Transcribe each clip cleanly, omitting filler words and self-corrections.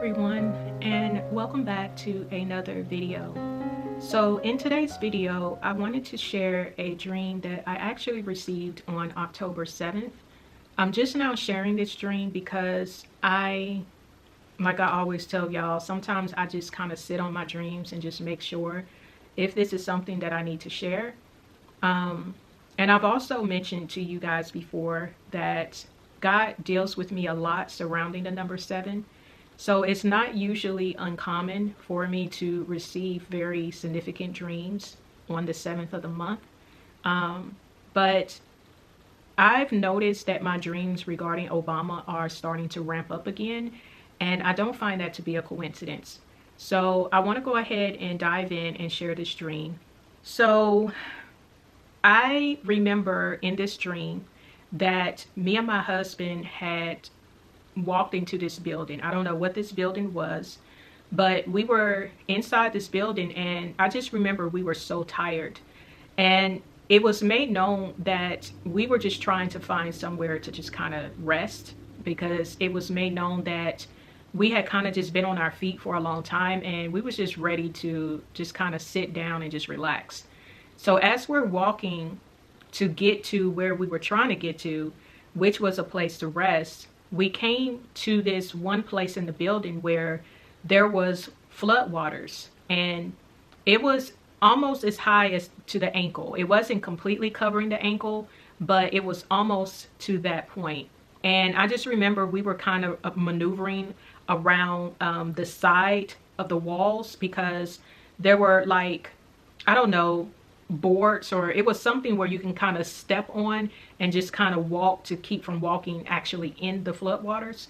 everyone, and welcome back to another video. So in today's video, I wanted to share a dream that I actually received on October 7th. I'm just now sharing this dream because like I always tell y'all, sometimes I just kind of sit on my dreams and just make sure if this is something that I need to share. And I've also mentioned to you guys before that God deals with me a lot surrounding the number 7. So it's not usually uncommon for me to receive very significant dreams on the 7th of the month. But I've noticed that my dreams regarding Obama are starting to ramp up again, and I don't find that to be a coincidence. So I want to go ahead and dive in and share this dream. So I remember in this dream that me and my husband had walked into this building. I don't know what this building was, but we were inside this building, and I just remember we were so tired. And it was made known that we were just trying to find somewhere to just kind of rest, because it was made known that we had kind of just been on our feet for a long time, and we was just ready to just kind of sit down and just relax. So as we're walking to get to where we were trying to get to, which was a place to rest, we came to this one place in the building where there was floodwaters, and it was almost as high as to the ankle. It wasn't completely covering the ankle, but it was almost to that point. And I just remember we were kind of maneuvering around the side of the walls, because there were, like, I don't know, boards, or it was something where you can kind of step on and just kind of walk to keep from walking actually in the floodwaters.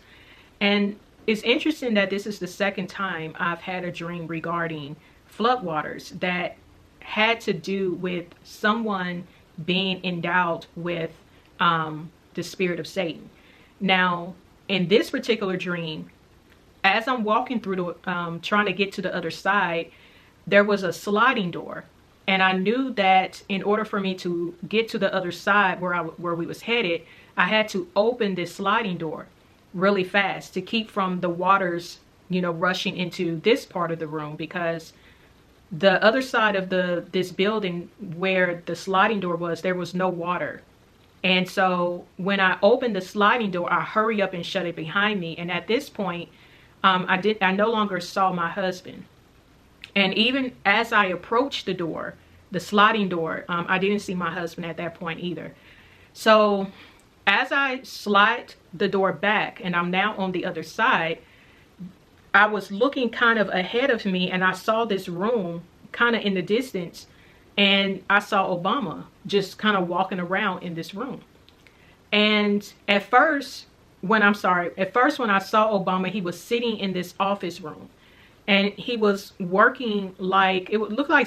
And it's interesting that this is the second time I've had a dream regarding floodwaters that had to do with someone being endowed with the spirit of Satan. Now, in this particular dream, as I'm walking through the trying to get to the other side, there was a sliding door. And I knew that in order for me to get to the other side where we was headed, I had to open this sliding door really fast to keep from the waters, rushing into this part of the room, because the other side of this building where the sliding door was, there was no water. And so when I opened the sliding door, I hurry up and shut it behind me. And at this point, I no longer saw my husband. And even as I approached the door, the sliding door, I didn't see my husband at that point either. So as I slide the door back and I'm now on the other side, I was looking kind of ahead of me, and I saw this room kind of in the distance, and I saw Obama just kind of walking around in this room. And at first when I saw Obama, he was sitting in this office room. And he was working, like, it would look like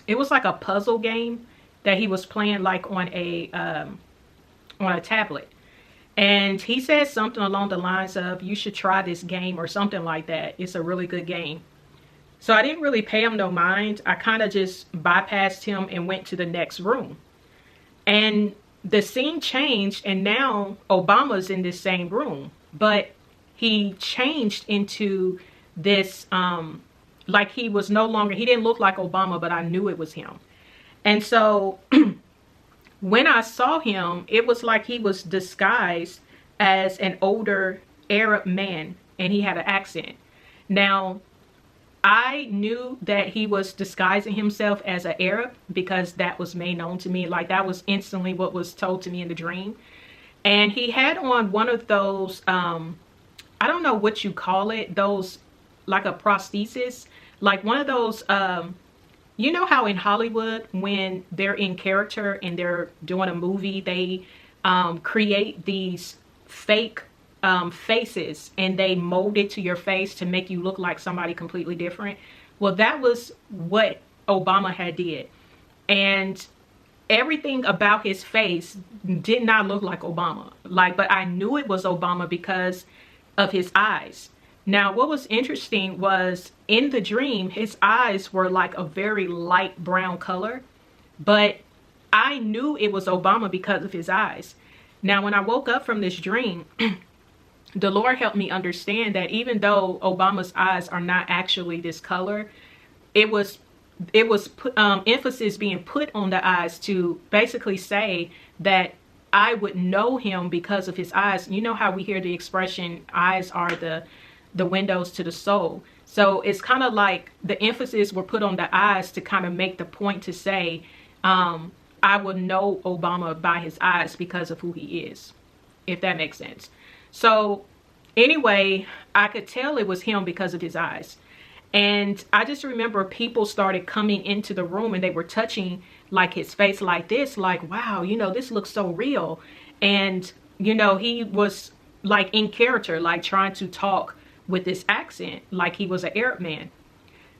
it was like a puzzle game that he was playing, like on a tablet. And he said something along the lines of, "You should try this game," or something like that. It's a really good game. So I didn't really pay him no mind. I kind of just bypassed him and went to the next room. And the scene changed, and now Obama's in this same room. But he changed into this like he was no longer, he didn't look like Obama, but I knew it was him. And so when I saw him, it was like he was disguised as an older Arab man, and he had an accent. Now, I knew that he was disguising himself as an Arab because that was made known to me. Like, that was instantly what was told to me in the dream. And he had on one of those I don't know what you call it, those, like a prosthesis, like one of those, you know how in Hollywood, when they're in character and they're doing a movie, they create these fake faces, and they mold it to your face to make you look like somebody completely different. Well, that was what Obama had did. And everything about his face did not look like Obama. But I knew it was Obama because of his eyes. Now, what was interesting was in the dream, his eyes were like a very light brown color, but I knew it was Obama because of his eyes. Now, when I woke up from this dream, the Lord helped me understand that even though Obama's eyes are not actually this color, it was emphasis being put on the eyes to basically say that I would know him because of his eyes. You know how we hear the expression, eyes are the windows to the soul. So it's kind of like the emphasis were put on the eyes to kind of make the point to say, I would know Obama by his eyes because of who he is, if that makes sense. So anyway, I could tell it was him because of his eyes. And I just remember people started coming into the room and they were touching like his face like this, like, wow, you know, this looks so real. And, you know, he was like in character, like trying to talk with this accent, like he was an Arab man.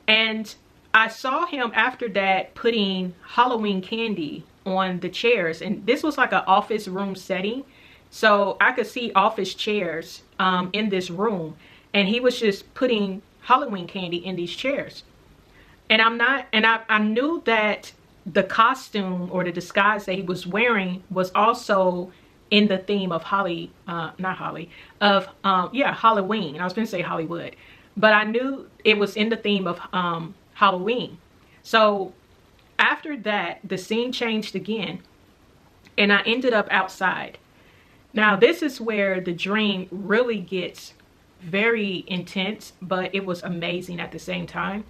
And I saw him after that putting Halloween candy on the chairs. And this was like an office room setting. So I could see office chairs in this room. And he was just putting Halloween candy in these chairs. And I knew that the costume or the disguise that he was wearing was also in the theme of Halloween. I was going to say Hollywood, but I knew it was in the theme of Halloween. So after that, the scene changed again and I ended up outside. Now this is where the dream really gets very intense, but it was amazing at the same time.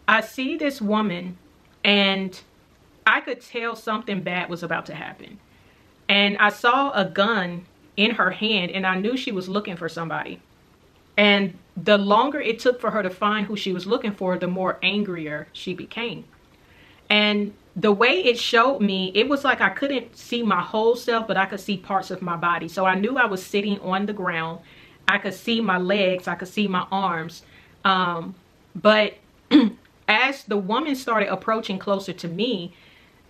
I see this woman and I could tell something bad was about to happen. And I saw a gun in her hand and I knew she was looking for somebody. And the longer it took for her to find who she was looking for, the more angrier she became. And the way it showed me, it was like I couldn't see my whole self, but I could see parts of my body. So I knew I was sitting on the ground. I could see my legs, I could see my arms. But as the woman started approaching closer to me,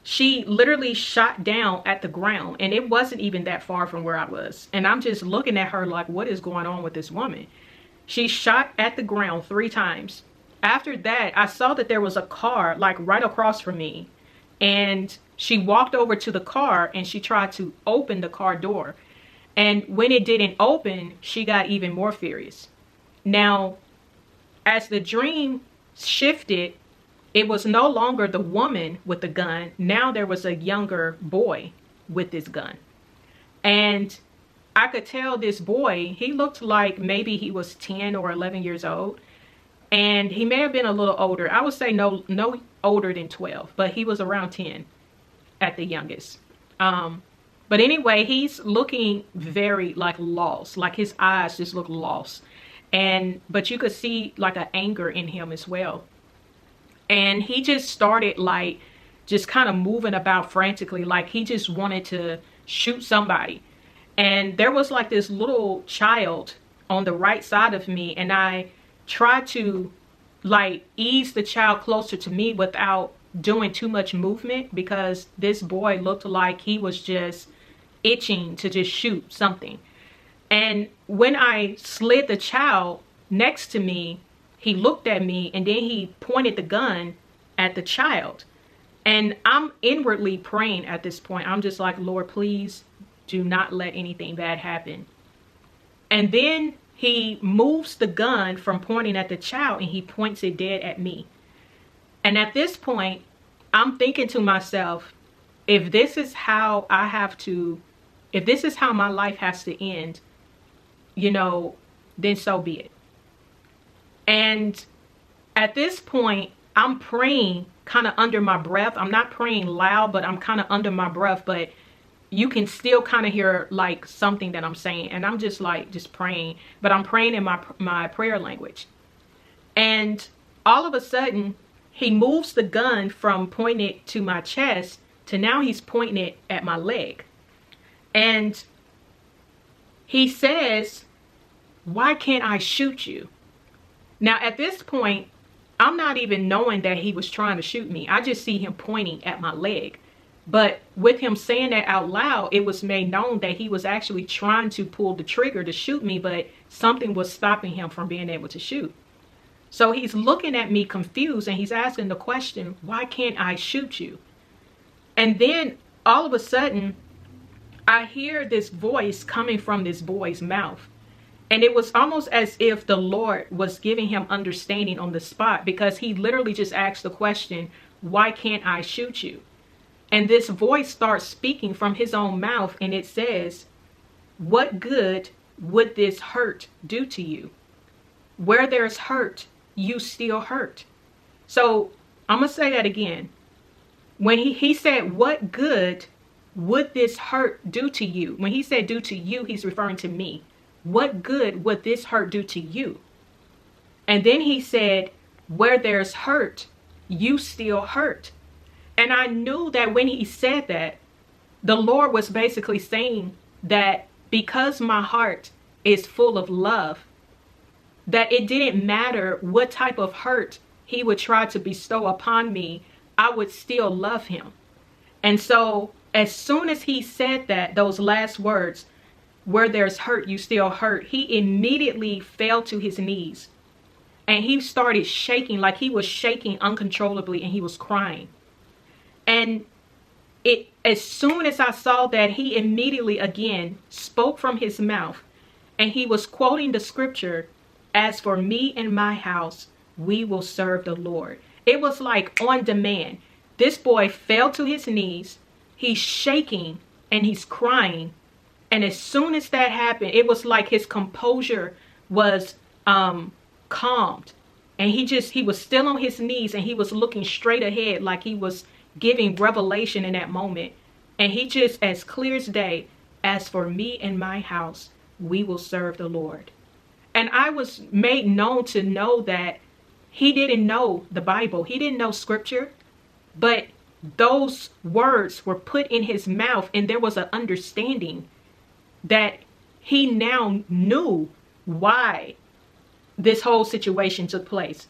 she literally shot down at the ground and it wasn't even that far from where I was. And I'm just looking at her like, what is going on with this woman? She shot at the ground 3 times. After that, I saw that there was a car like right across from me. And she walked over to the car and she tried to open the car door. And when it didn't open, she got even more furious. Now, as the dream shifted, it was no longer the woman with the gun. Now there was a younger boy with this gun. And I could tell this boy, he looked like maybe he was 10 or 11 years old. And he may have been a little older. I would say no older than 12, but he was around 10 at the youngest. But anyway, he's looking very like lost, like his eyes just look lost. But you could see like an anger in him as well. And he just started like just kind of moving about frantically, like he just wanted to shoot somebody. And there was like this little child on the right side of me, and I tried to like ease the child closer to me without doing too much movement, because this boy looked like he was just itching to just shoot something. And when I slid the child next to me, he looked at me and then he pointed the gun at the child. And I'm inwardly praying at this point. I'm just like, Lord, please do not let anything bad happen. And then he moves the gun from pointing at the child and he points it dead at me. And at this point, I'm thinking to myself, if this is how if this is how my life has to end, you know, then so be it. And at this point, I'm praying kind of under my breath. I'm not praying loud, but I'm kind of under my breath, but you can still kind of hear like something that I'm saying. And I'm just like, just praying, but I'm praying in my prayer language. And all of a sudden, he moves the gun from pointing it to my chest to now he's pointing it at my leg. And he says, why can't I shoot you? Now, at this point, I'm not even knowing that he was trying to shoot me. I just see him pointing at my leg. But with him saying that out loud, it was made known that he was actually trying to pull the trigger to shoot me, but something was stopping him from being able to shoot. So he's looking at me confused and he's asking the question, why can't I shoot you? And then all of a sudden, I hear this voice coming from this boy's mouth. And it was almost as if the Lord was giving him understanding on the spot, because he literally just asked the question, why can't I shoot you? And this voice starts speaking from his own mouth, and it says, what good would this hurt do to you? Where there's hurt, you still hurt. So I'm going to say that again. When he said, what good would this hurt do to you? When he said do to you, he's referring to me. What good would this hurt do to you? And then he said, where there's hurt, you still hurt. And I knew that when he said that, the Lord was basically saying that because my heart is full of love, that it didn't matter what type of hurt he would try to bestow upon me, I would still love him. And so as soon as he said that, those last words, where there's hurt, you still hurt, he immediately fell to his knees. And he started shaking, like he was shaking uncontrollably, and he was crying. And as soon as I saw that, he immediately again spoke from his mouth, and he was quoting the scripture, as for me and my house, we will serve the Lord. It was like on demand. This boy fell to his knees. He's shaking and he's crying. And as soon as that happened, it was like his composure was calmed. And he was still on his knees, and he was looking straight ahead, like he was giving revelation in that moment. And he just, as clear as day, as for me and my house, we will serve the Lord. And I was made known to know that he didn't know the Bible. He didn't know scripture, but those words were put in his mouth, and there was an understanding that he now knew why this whole situation took place.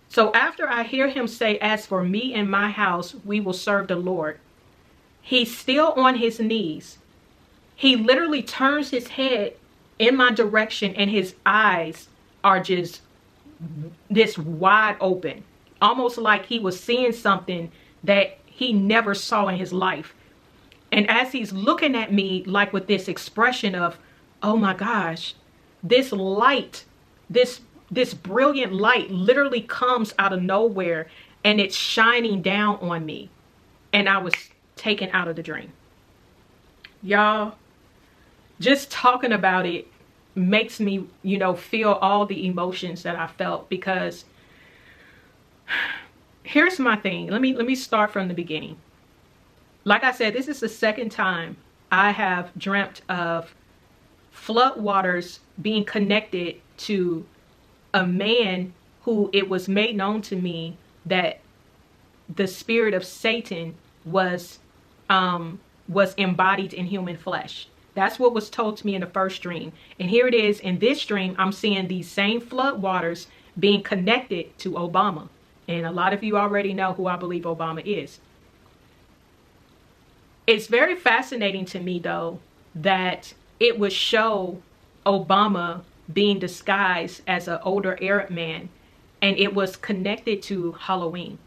So after I hear him say, as for me and my house, we will serve the Lord, he's still on his knees. He literally turns his head in my direction, and his eyes are just this wide open, almost like he was seeing something that he never saw in his life. And as he's looking at me, like with this expression of, oh my gosh, this light, this brilliant light literally comes out of nowhere, and it's shining down on me. And I was taken out of the dream. Y'all, just talking about it makes me, feel all the emotions that I felt, because here's my thing. Let me start from the beginning. Like I said, this is the second time I have dreamt of flood waters being connected to a man who it was made known to me that the spirit of Satan was embodied in human flesh. That's what was told to me in the first dream. And here it is in this dream, I'm seeing these same flood waters being connected to Obama. And a lot of you already know who I believe Obama is. It's very fascinating to me, though, that it would show Obama being disguised as an older Arab man, and it was connected to Halloween.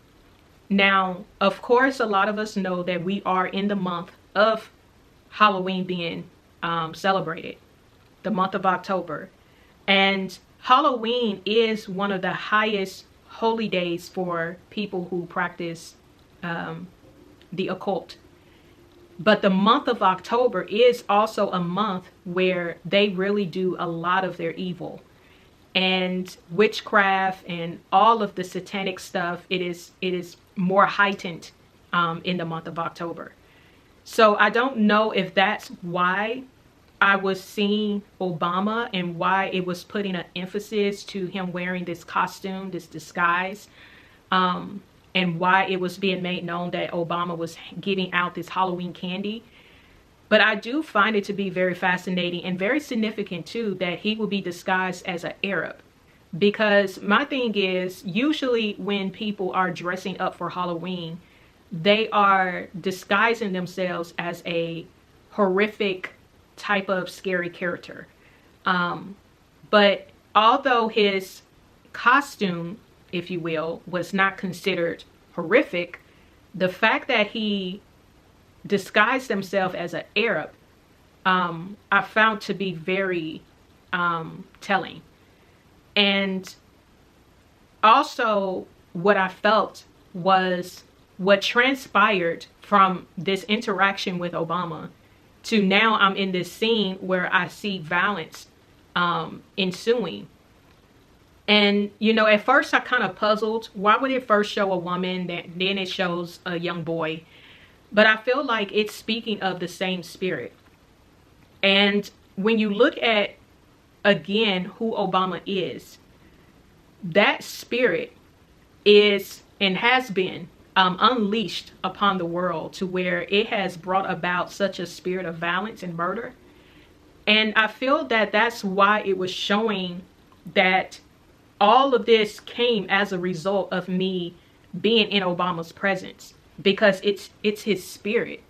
Now, of course, a lot of us know that we are in the month of Halloween being celebrated, the month of October. And Halloween is one of the highest holy days for people who practice the occult. But the month of October is also a month where they really do a lot of their evil and witchcraft and all of the satanic stuff. It is more heightened in the month of October. So I don't know if that's why I was seeing Obama and why it was putting an emphasis to him wearing this costume, this disguise. And why it was being made known that Obama was giving out this Halloween candy. But I do find it to be very fascinating and very significant too that he will be disguised as an Arab. Because my thing is, usually when people are dressing up for Halloween, they are disguising themselves as a horrific type of scary character. But although his costume, if you will, was not considered horrific, the fact that he disguised himself as an Arab, I found to be very telling. And also what I felt was what transpired from this interaction with Obama to now I'm in this scene where I see violence ensuing. And, you know, at first I kind of puzzled. Why would it first show a woman, then it shows a young boy? But I feel like it's speaking of the same spirit. And when you look at, again, who Obama is, that spirit is and has been unleashed upon the world to where it has brought about such a spirit of violence and murder. And I feel that that's why it was showing that all of this came as a result of me being in Obama's presence, because it's his spirit.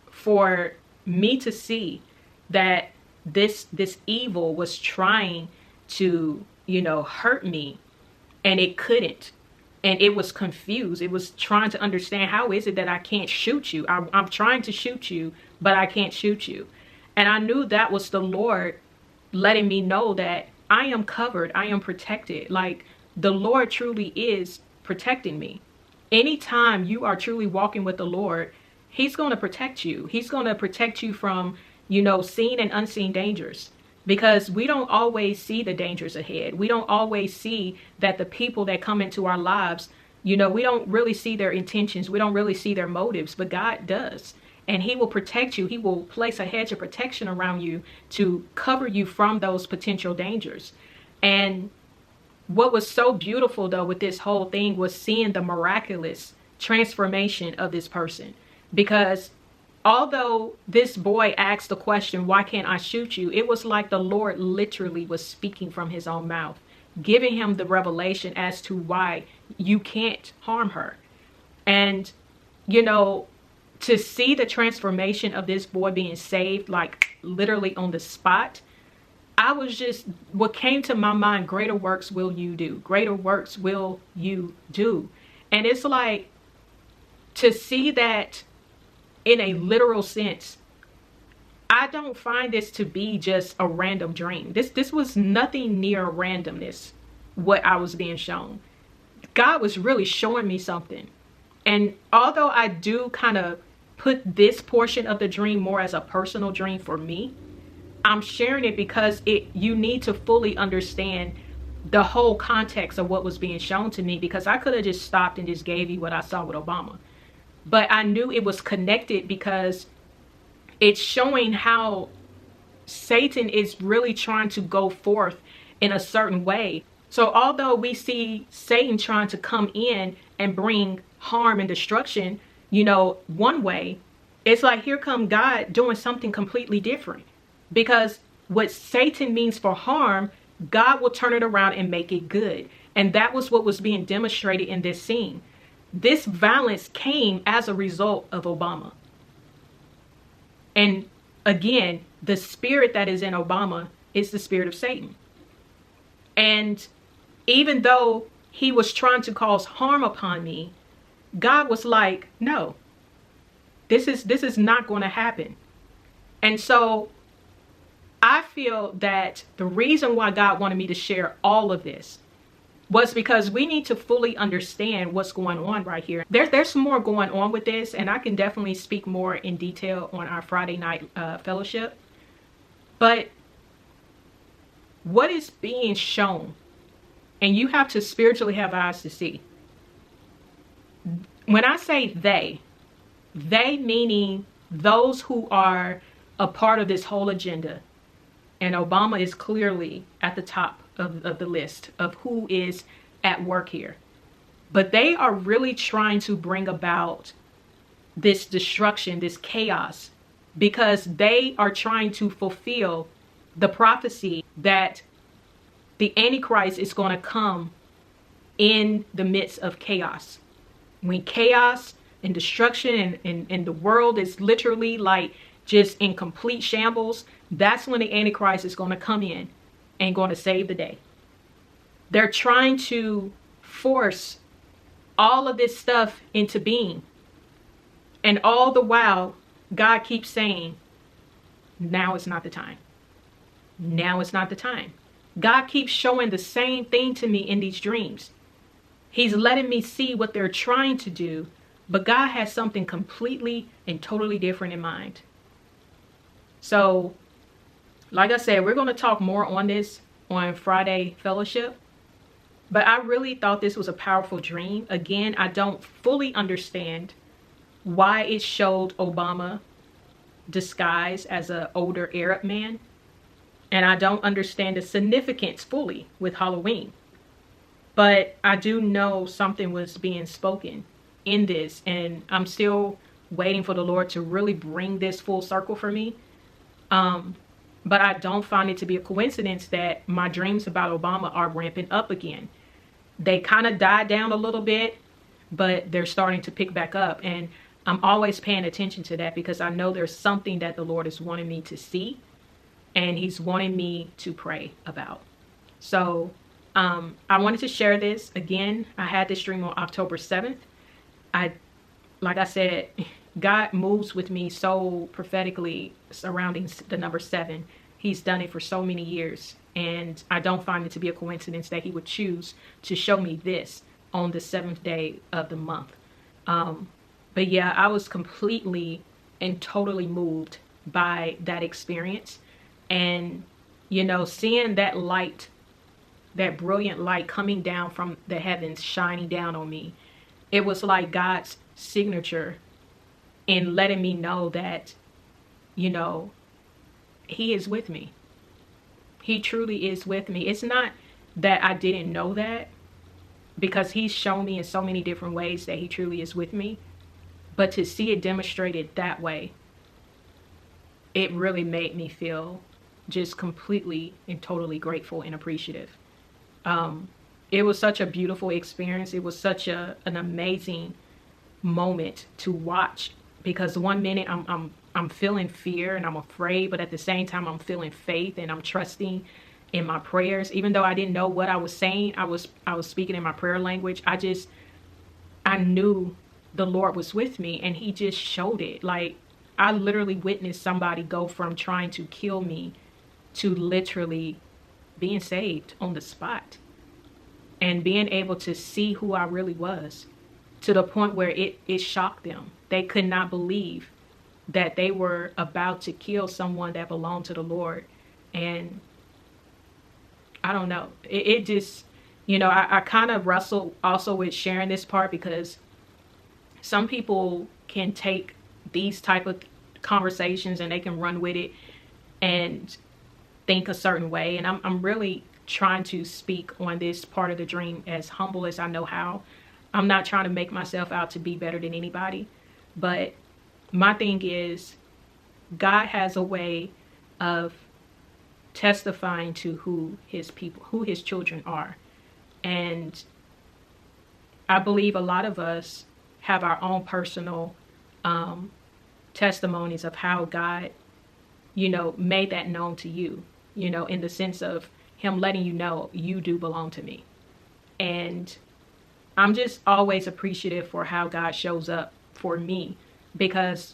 For me to see that this evil was trying to, you know, hurt me, and it couldn't, and it was confused. It was trying to understand, how is it that I can't shoot you? I'm trying to shoot you, but I can't shoot you. And I knew that was the Lord letting me know that I am covered, I am protected. Like, the Lord truly is protecting me. Anytime you are truly walking with the Lord, he's going to protect you. He's going to protect you from, you know, seen and unseen dangers. Because we don't always see the dangers ahead. We don't always see that the people that come into our lives, you know, we don't really see their intentions. We don't really see their motives, but God does. And he will protect you. He will place a hedge of protection around you to cover you from those potential dangers. And what was so beautiful, though, with this whole thing was seeing the miraculous transformation of this person. Because although this boy asked the question, why can't I shoot you? It was like the Lord literally was speaking from his own mouth, giving him the revelation as to why you can't harm her. And, you know, to see the transformation of this boy being saved, like literally on the spot, I was just, what came to my mind, greater works will you do. Greater works will you do. And it's like, to see that in a literal sense, I don't find this to be just a random dream. This was nothing near randomness, what I was being shown. God was really showing me something. And although I do kind of put this portion of the dream more as a personal dream for me, I'm sharing it because you need to fully understand the whole context of what was being shown to me, because I could have just stopped and just gave you what I saw with Obama. But I knew it was connected because it's showing how Satan is really trying to go forth in a certain way. So although we see Satan trying to come in and bring harm and destruction, you know, one way, it's like here come God doing something completely different. Because what Satan means for harm, God will turn it around and make it good. And that was what was being demonstrated in this scene. This violence came as a result of Obama. And again, the spirit that is in Obama is the spirit of Satan. And even though he was trying to cause harm upon me, God was like, no, this is not going to happen. And so I feel that the reason why God wanted me to share all of this was because we need to fully understand what's going on right here. There's some more going on with this, and I can definitely speak more in detail on our Friday night fellowship. But what is being shown, and you have to spiritually have eyes to see. When I say they meaning those who are a part of this whole agenda. And Obama is clearly at the top of the list of who is at work here. But they are really trying to bring about this destruction, this chaos, because they are trying to fulfill the prophecy that the Antichrist is going to come in the midst of chaos. When chaos and destruction and the world is literally like just in complete shambles, that's when the Antichrist is going to come in and going to save the day. They're trying to force all of this stuff into being. And all the while, God keeps saying, now is not the time. now is not the time. God keeps showing the same thing to me in these dreams. He's letting me see what they're trying to do, but God has something completely and totally different in mind. So, like I said, we're going to talk more on this on Friday Fellowship. But I really thought this was a powerful dream. Again, I don't fully understand why it showed Obama disguised as an older Arab man. And I don't understand the significance fully with Halloween. But I do know something was being spoken in this. And I'm still waiting for the Lord to really bring this full circle for me. But I don't find it to be a coincidence that my dreams about Obama are ramping up again. They kind of died down a little bit, but they're starting to pick back up. And I'm always paying attention to that because I know there's something that the Lord is wanting me to see and he's wanting me to pray about. So I wanted to share this. Again, I had this dream on October 7th. Like I said, God moves with me so prophetically surrounding the number 7. He's done it for so many years. And I don't find it to be a coincidence that he would choose to show me this on the 7th day of the month. But yeah, I was completely and totally moved by that experience. And, you know, seeing that light, that brilliant light coming down from the heavens, shining down on me, it was like God's signature in letting me know that, you know, he is with me. He truly is with me. It's not that I didn't know that, because he's shown me in so many different ways that he truly is with me. But to see it demonstrated that way, it really made me feel just completely and totally grateful and appreciative. It was such a beautiful experience. It was such an amazing moment to watch, because one minute I'm feeling fear and I'm afraid, but at the same time I'm feeling faith and I'm trusting in my prayers. Even though I didn't know what I was saying, I was speaking in my prayer language. I knew the Lord was with me, and he just showed it. Like, I literally witnessed somebody go from trying to kill me to literally being saved on the spot, and being able to see who I really was, to the point where it shocked them. They could not believe that they were about to kill someone that belonged to the Lord. And I don't know, it just, you know, I kind of wrestle also with sharing this part, because some people can take these type of conversations and they can run with it and think a certain way. And I'm really trying to speak on this part of the dream as humble as I know how. I'm not trying to make myself out to be better than anybody, but my thing is, God has a way of testifying to who his people, who his children are. And I believe a lot of us have our own personal testimonies of how God, you know, made that known to you, you know, in the sense of him letting you know you do belong to me. And I'm just always appreciative for how God shows up for me, because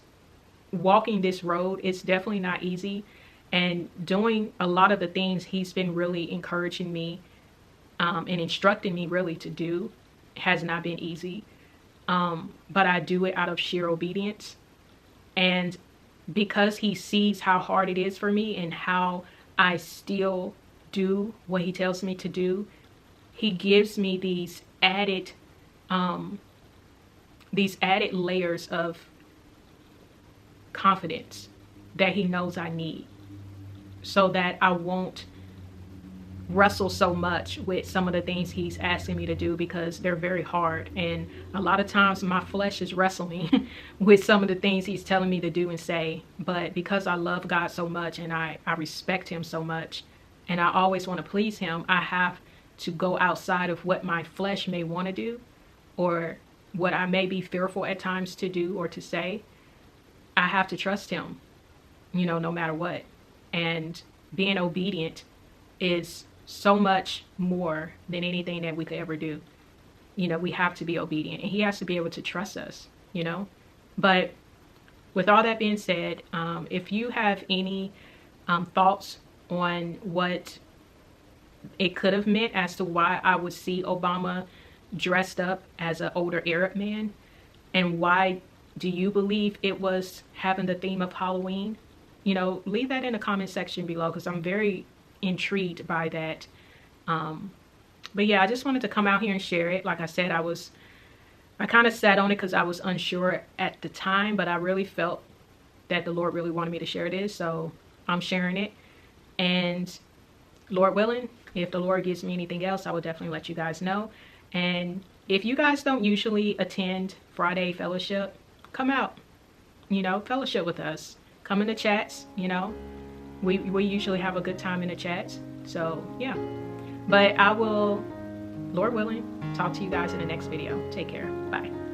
walking this road is definitely not easy, and doing a lot of the things he's been really encouraging me and instructing me really to do has not been easy. But I do it out of sheer obedience. And because he sees how hard it is for me and how I still do what he tells me to do, he gives me these added layers of confidence that he knows I need, so that I won't wrestle so much with some of the things he's asking me to do, because they're very hard. And a lot of times my flesh is wrestling with some of the things he's telling me to do and say. But because I love God so much and I respect him so much, and I always want to please him, I have to go outside of what my flesh may want to do, or what I may be fearful at times to do or to say. I have to trust him, you know, no matter what. And being obedient is so much more than anything that we could ever do. You know, we have to be obedient, and he has to be able to trust us, you know. But with all that being said, if you have any thoughts on what it could have meant as to why I would see Obama dressed up as an older Arab man, and why do you believe it was having the theme of Halloween? You know, leave that in the comment section below, because I'm very intrigued by that. But yeah, I just wanted to come out here and share it. Like I said, I kind of sat on it because I was unsure at the time, but I really felt that the Lord really wanted me to share this, so I'm sharing it. And Lord willing, if the Lord gives me anything else, I will definitely let you guys know. And if you guys don't usually attend Friday fellowship, come out, you know, fellowship with us. Come in the chats, you know. We usually have a good time in the chats. So yeah. But I will, Lord willing, talk to you guys in the next video. Take care. Bye.